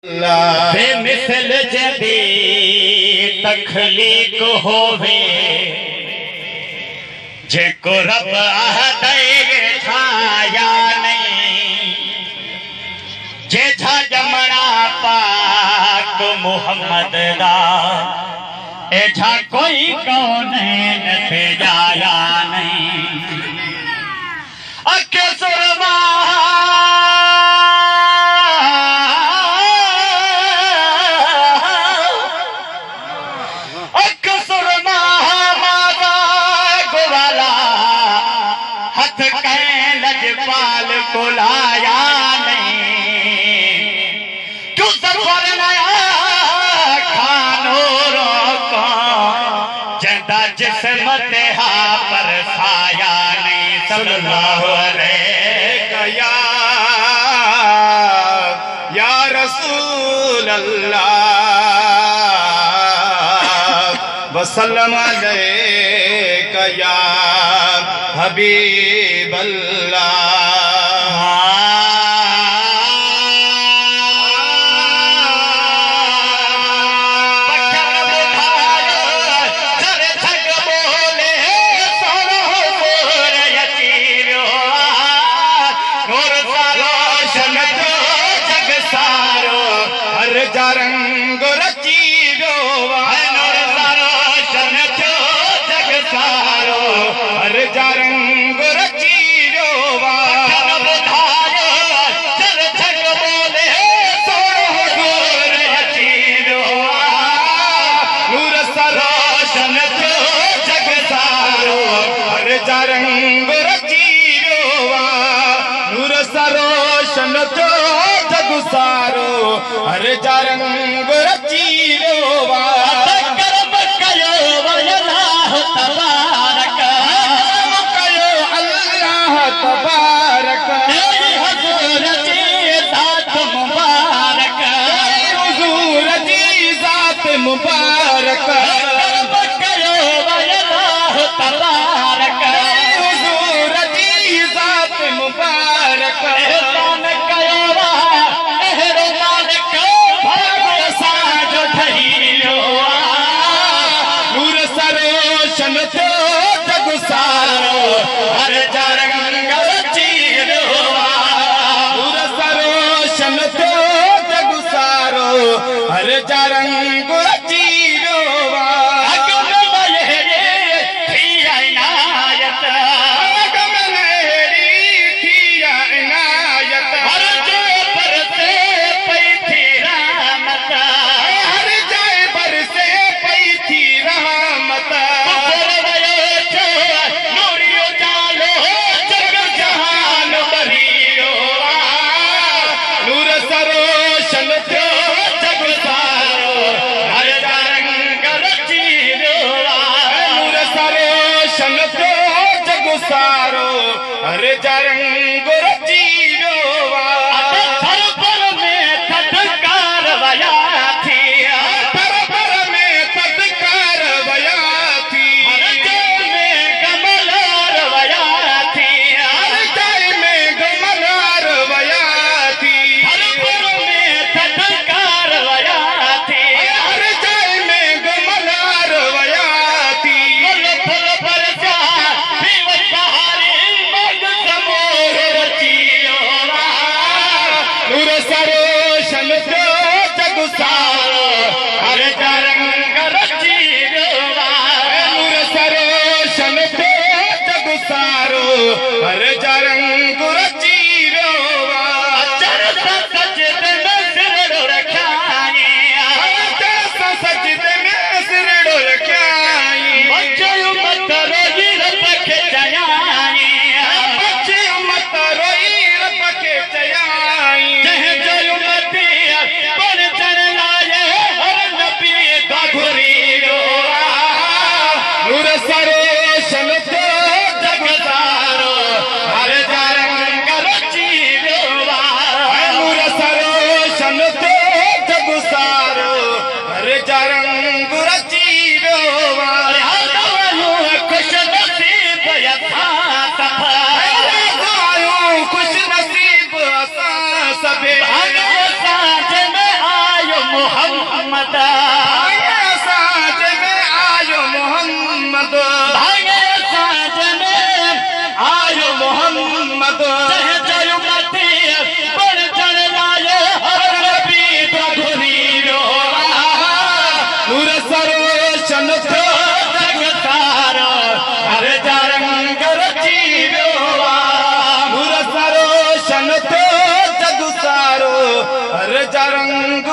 बेमिसल जबी तखलीक होवे जेको रब आहदे छाया नहीं जे छा जमना पाक मुहम्मद दा एठा कोई कौन न थे जाया नहीं अके सुरमा लजपाल को लाया नहीं क्यों सफर नया खानो रोको जदा जिस्म तेहा पर साया नहीं सल्लल्लाहु अलैहि या रसूल अल्लाह वसल्लम अलैका या हबीब अल्लाह। रंग रचीरो जग सारो हर रंग रचीरो चल जग बोले नूर सरोशन जग सारो हर रंग रचीरो नूर सरोशन जग सारो हर रंग रचीरो करम कयो अल्लाह तबारक हुजूर जी ज़ात मुबारक हुजूर जी ज़ात मुबारक करम कयो अल्लाह तबारक हुजूर जी ज़ात मुबारक हर रंग रचीरो नूर सरोशन जग सारो हर रंग रचीरो सारो हर रंग रचीरो थर पर में थटकार वया थी थर पर में थटकार वया थी हर जय में गमलार वया थी हर जय में गमलार वया थी हर पर में थटकार वया थी हर जय में गमलार वया थी फल फल पर जा जा रंग